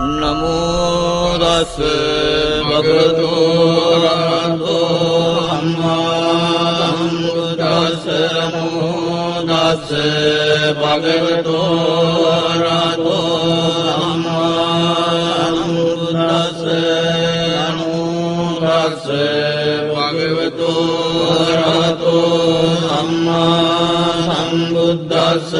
නමෝ තස් භගවතු අරහතෝ සම්මා සම්බුද්දස්ස නමෝ තස් භගවතු අරහතෝ සම්මා සම්බුද්දස්ස නමෝ තස් භගවතු අරහතෝ සම්මා සම්බුද්දස්ස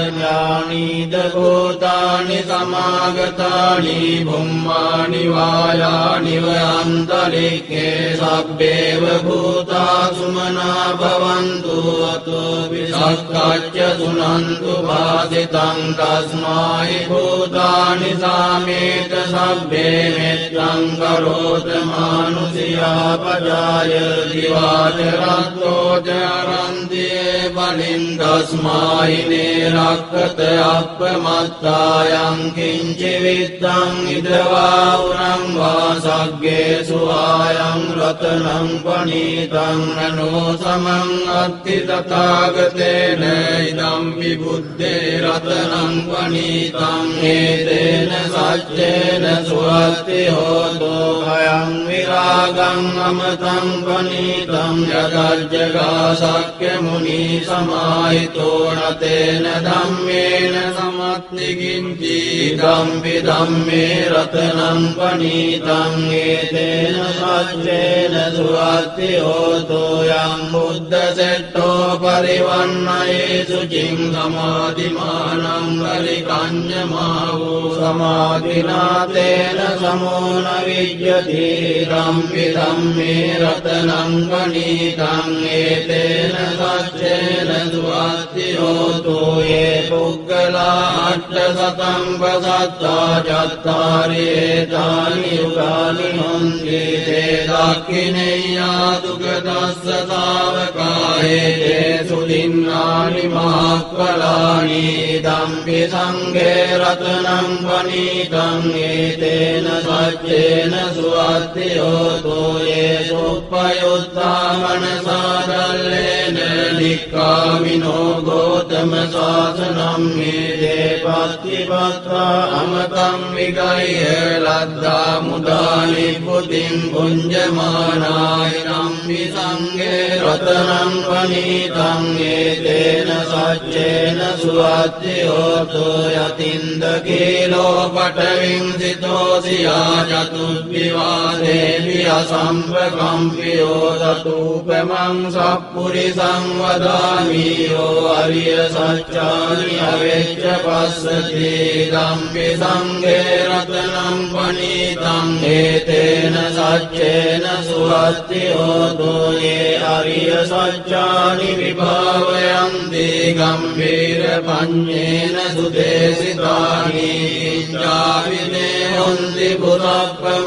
ඥානීද භූතානි සමාගතානි බුම්මානි වායානි වයන්තරික්ඛේ සබ්බේව භූතා සුමනා භවන්තු අතෝ විසක්ඛච්ච සුනන්තු වාදිතං තස්මායි භූතානි සාමේත සබ්බේ මෙත්තං කරෝත මානුසියා පජාය දිවාචරත්තෝ චරන්තියේ බලින් තස්මායි නේරක්ඛත අප්පමත්තායං කිංචි විත්තං ඉදවා උරං වාසග්ගේසු ආයං රතනං පනීතං නනෝ සමං අත්ති තථාගතේන ඉදම් විබුද්ධේ රතනං පනීතං හේතේන සච්චේන සුවත්ති හෝතෝ අයං විරාගං අමතං පනීතං යදජ්ජගා සක්්‍ය මුනි සමාහිතෝ නතේන ධම්මේන සමත්ති කිංචි ධම්පි ධම්මේ රතනං පනීතං ඒතේන සච්චේන සුවත්ති හෝතෝ යං බුද්ධ සෙට්ඨෝ පරිවන්නයේසු චින් සමාධිමානං පරිකඤ්ඤමාවෝ සමාධිනාතේන සමෝන විජ්ජති ධම්පි ධම්මේ රතනං පනීතං ඒතේන සච්චේන සුවත්ති හෝතෝ යේ පුග්ගලා අට්ඨ සතං පසත්තා චත්තාරි ඒතානි යුගානි හොන්ති තේ දක්ඛිනේයා දුගදස්ස තාවකායේ සුදින්නානි මහක්ඛලානි ධම්පි සංඝේ රතනං පනීතං ඒතේන සච්චේන සුවත්ති හෝතෝ යේ සුප්පයුත්තා මනසාදල්ලේන නික්ඛාමිනෝ ගෝතම ශාසනං මේ පත්තිපත්තා අමතං විගය්‍ය ලද්දා මුදානි පුතින් පුඤ්ජමානාය නම්පි සංඝේ රතනං පනීතං ඒතේන සච්චේන සුවත්ති හෝතෝ යතින්ද කීලෝ පඨවින් සිතෝසියා චතුබ්බිවාදේවි අසම්පකම්පියෝ සතුපමං සප්පුරිසං වදාමි යෝ අරිය සච්චානි අවෙච්ච පස්සති ධම්පි සංඝේ රතනං පනීතං ඒතේන සච්චේන සුවත්ති හෝතෝ යේ අරිය සච්චානි විභාවයන්ති ගම්භීර පඤ්ඤේන සුදේසිතානි ඉච්ඡාවිනේ හොන්ති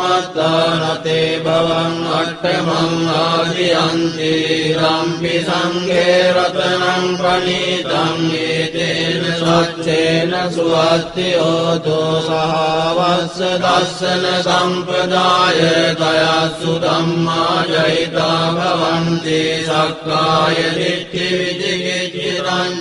පුරප්පමත්තානතේ භවං අට්ඨමං ආදියන්ති ධම්පි සංඝේ රතනං පනීතං ඒතේන සච්චේන සුවත්ති හෝතෝ සහවස්ස දස්සන සම්පදාය තයස්සු ධම්මා ජහිතා භවන්ති සක්කාය දිට්ඨි විචිකිච්ඡිතං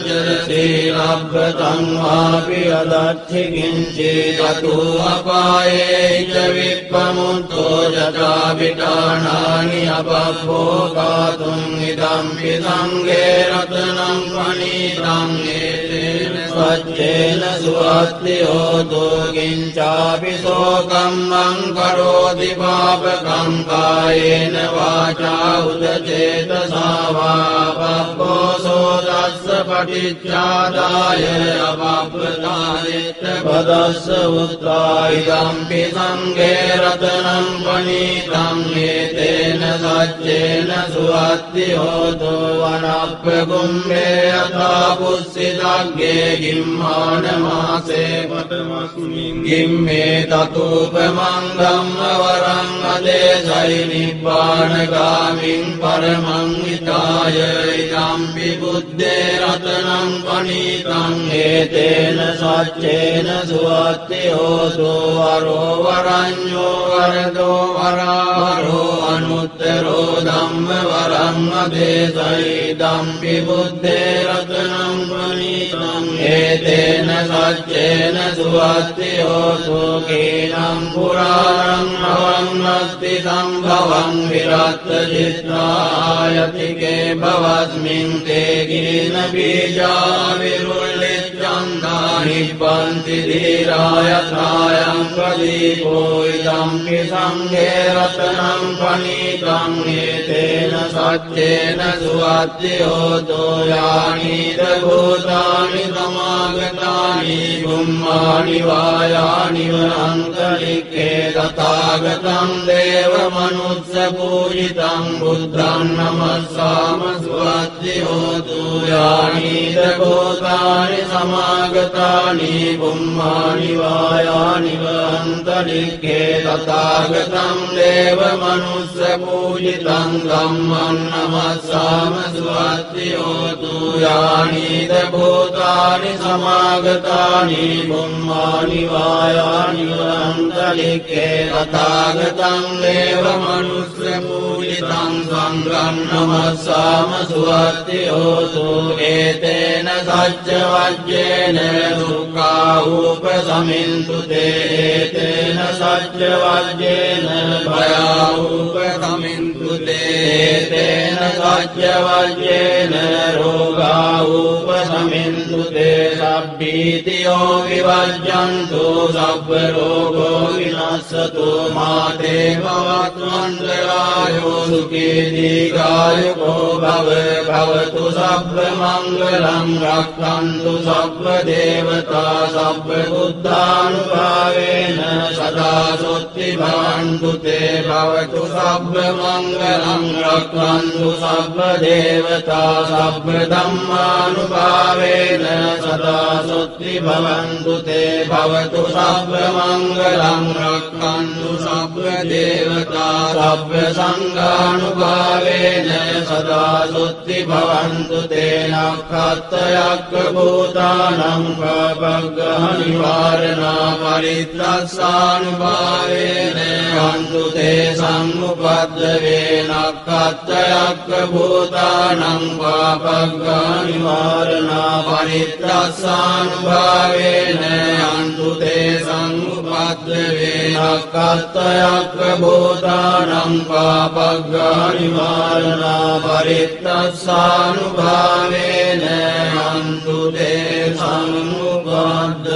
සීලබ්බතං වාපි අදච්චි කිංචි තතු අපායේ ච විප්පමුත්තෝ ජතා විඨානානි අපභෝගාතුං ඉදම්පි සංඝේ රතනං පනීතං ඒතේන සච්චේන සුවත්ති හෝතෝ කිංචාපි සෝකම්මං කරෝති පාපකං කායේන වාචා උදචේතසා වා පබ්බෝසෝ දස්ස පටිච්චාදාය අපප්පදානෙත්ත පදස්ස උත්තා ඉදම්පි සංඝේ රතනං පනීතං ඒතේන සච්චේන සුවත්ති හෝතෝ වනප්පකුම්භේ අතා පුස්සිතග්ගේ ගිම්මාන මාසේ පඨමස්මින් ගිම්මේ තතූපමං ධම්ම වරං අදේසයි නිබ්බානගාමින් පරමං හිතාය ඉදම්පි බුද්දේ රතනං පනීතං ඒතේන සච්චේන සුවත්ති හෝතෝ වරෝ වරඤ්ඤෝ වරදෝ වරාවරෝ අනුත්තරෝ ධම්ම වරං අදේසයි ඉදම්පි බුද්දේ රතනං පනීතං ඒතේන සච්චේන සුවත්ති හෝතු කීනම් පුරාණං අවන්නස්ති සම්භවං විරත්ත චිත්තායතිකේ භවස්මින් තේ ගීන බීජා විරුල්ලිච්ඡන්දා නිබ්බන්ති ධීරායථායං ප්‍රදීපෝ ඉදම්පි සංඝේ රතනං පනීතං ඒතේන සච්චේන සුවත්ති හෝතු යානිද භූතානි සමාගතානි බුම්මානි වායානි වනන්තරික්ඛේ තථාගතං දේව මනුස්ස පූජිතං බුද්ධං නමස්සාම සුවත්ති හෝතු යානිද භූතානි සමාගතානි බුම්මානි වායානි වනන්තරික්ඛේ තථාගතං දේව මනුස්ස පූජිතං ධම්මං නමස්සාම සුවත්ති හෝතු යානිද භූතානි සමාගතානි බුම්මානි වායානි වනන්තරික්ඛේ තථාගතං දේව මනුස්ස පූජිතං සංඝං නමස්සාම සුවත්ති හෝතු ඒතේන සච්ච වජ්ජේන දුක්ඛා උපසමින්තු තේ ඒතේන සච්ච වජ්ජේන භයා උපසමින්තු තේ ඒතේන සච්ච වජ්ජේන රෝගා උපසමින්තු තේ සබ්බීතියෝ විවජ්ජන්තු සබ්බ රෝගෝ විනස්සතු මාතේ භවත්වන්දරායෝ සුඛී දීඝායුකෝ භව භවතු සබ්බ මංගලං රක්ඛන්තු සබ්බ දේවතා සබ්බ බුද්ධානුභාවේන සදා සොත්ති භවන්තු තේ භවතු සබ්බ මංගලං රක්ඛන්තු සබ්බ දේවතා සබ්බ ධම්මානුභාවේන සදා සොත්ති භවන්තු තේ භවතු සබ්බ මංගලං රක්ඛන්තු සබ්බ දේවතා සබ්බ සංඝානුභාවේන සදා සොත්ති භවන්තු තේ නක්ඛත්තයක්ඛ භූතානං පබග්ගහ නිවාරණා පරිත්‍රස්සානුභාවේන හන්තු තේ සම්මුපද්දවේ නක්ඛත්තයක්ඛ භූතානං පබග්ගහ නිවාරණා පරිත්‍රස්සානුභාවේන හන්තු තේ සම්මුපද්දවේ නක්ඛත්තයක්ඛ භූතානං පබග්ගහ නිවාරණා පරිත්‍රස්සානුභාවේන හන්තු තේ සම්මුපද්දවේ